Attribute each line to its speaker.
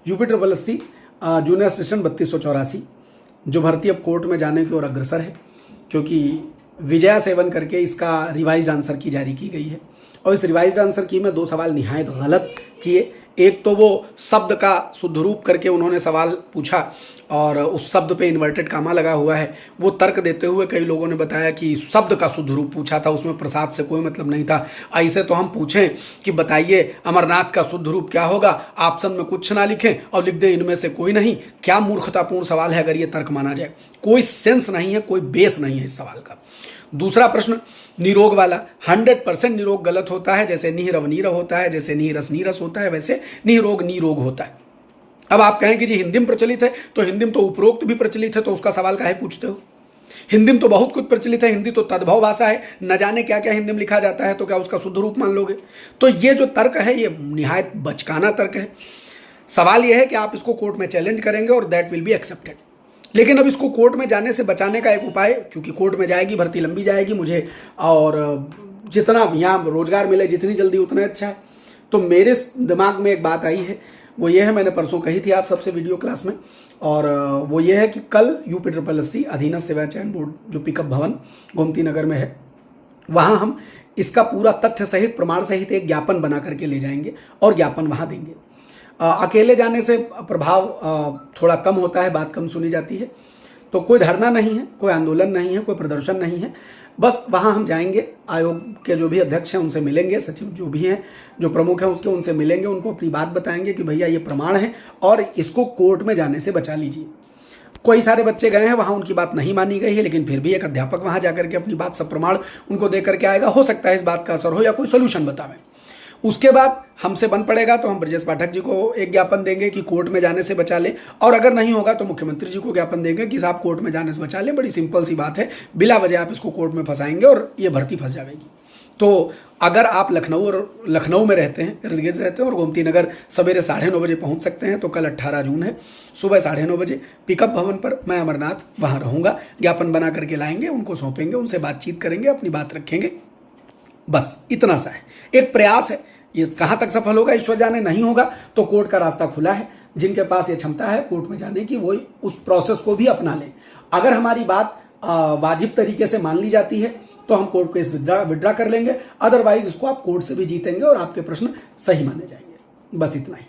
Speaker 1: UP 8080 junior assistant 3284 जो भर्ती अब कोर्ट में जाने की ओर अग्रसर है, क्योंकि विजया सेवन करके इसका रिवाइज्ड आंसर की जारी की गई है। और इस रिवाइज्ड आंसर की में 2 सवाल निहायत गलत किए। एक तो वो शब्द का शुद्ध रूप करके उन्होंने सवाल पूछा और उस शब्द पे इन्वर्टेड कामा लगा हुआ है। वो तर्क देते हुए कई लोगों ने बताया कि शब्द का शुद्ध रूप पूछा था, उसमें प्रसाद से कोई मतलब नहीं था। ऐसे तो हम पूछें कि बताइए अमरनाथ का शुद्ध रूप क्या होगा, ऑप्शन में कुछ ना लिखें और लिख दें इनमें से कोई नहीं। क्या मूर्खतापूर्ण सवाल है अगर ये तर्क माना जाए। कोई सेंस नहीं है, कोई बेस नहीं है इस सवाल का। दूसरा प्रश्न निरोग वाला 100% निरोग गलत होता है। जैसे नीरव नीरव होता है, जैसे नीरस नीरस होता है, वैसे निरोग निरोग होता है। अब आप कहें कि जी हिंदी में प्रचलित है, तो हिंदी में तो उपरोक्त भी प्रचलित है, तो उसका सवाल काहे पूछते हो। हिंदी में तो बहुत कुछ प्रचलित है, हिंदी तो तद्भव भाषा है, न जाने क्या क्या हिंदी में लिखा जाता है, तो क्या उसका शुद्ध रूप मान लोगे। तो ये जो तर्क है ये निहायत बचकाना तर्क है। सवाल यह है कि आप इसको कोर्ट में चैलेंज करेंगे और दैट विल बी एक्सेप्टेड। लेकिन अब इसको कोर्ट में जाने से बचाने का एक उपाय, क्योंकि कोर्ट में जाएगी भर्ती लंबी जाएगी मुझे, और जितना यहाँ रोजगार मिले जितनी जल्दी उतना अच्छा है। तो मेरे दिमाग में एक बात आई है, वो ये है, मैंने परसों कही थी आप सबसे वीडियो क्लास में, और वो ये है कि कल यूपी 8080 अधीनस्थ सेवा चयन बोर्ड जो पिकअप भवन गोमती नगर में है, वहाँ हम इसका पूरा तथ्य सहित प्रमाण सहित एक ज्ञापन बना करके ले जाएंगे और ज्ञापन वहाँ देंगे। अकेले जाने से प्रभाव थोड़ा कम होता है, बात कम सुनी जाती है। तो कोई धरना नहीं है, कोई आंदोलन नहीं है, कोई प्रदर्शन नहीं है। बस वहाँ हम जाएंगे, आयोग के जो भी अध्यक्ष हैं उनसे मिलेंगे, सचिव जो भी हैं, जो प्रमुख हैं उसके, उनसे मिलेंगे, उनको अपनी बात बताएंगे कि भैया ये प्रमाण है और इसको कोर्ट में जाने से बचा लीजिए। कई सारे बच्चे गए हैं वहाँ, उनकी बात नहीं मानी गई है, लेकिन फिर भी एक अध्यापक वहाँ जाकर के अपनी बात सब प्रमाण उनको दे करके आएगा। हो सकता है इस बात का असर हो या कोई सोल्यूशन बतावें। उसके बाद हमसे बन पड़ेगा तो हम ब्रजेश पाठक जी को एक ज्ञापन देंगे कि कोर्ट में जाने से बचा लें, और अगर नहीं होगा तो मुख्यमंत्री जी को ज्ञापन देंगे कि साहब कोर्ट में जाने से बचा लें। बड़ी सिंपल सी बात है, बिला वजह आप इसको कोर्ट में फंसाएंगे और ये भर्ती फंस जाएगी। तो अगर आप लखनऊ में रहते हैं, इर्द गिर्द रहते हैं और गोमती नगर सवेरे 9:30 बजे पहुंच सकते हैं, तो कल 18 जून है, सुबह 9:30 बजे पिकअप भवन पर मैं अमरनाथ वहाँ रहूँगा। ज्ञापन बना करके लाएंगे, उनको सौंपेंगे, उनसे बातचीत करेंगे, अपनी बात रखेंगे। बस इतना सा है, एक प्रयास है। ये कहाँ तक सफल होगा ईश्वर जाने, नहीं होगा तो कोर्ट का रास्ता खुला है। जिनके पास ये क्षमता है कोर्ट में जाने की, वो उस प्रोसेस को भी अपना लें। अगर हमारी बात वाजिब तरीके से मान ली जाती है तो हम कोर्ट केस विड्रा कर लेंगे, अदरवाइज इसको आप कोर्ट से भी जीतेंगे और आपके प्रश्न सही माने जाएंगे। बस इतना ही।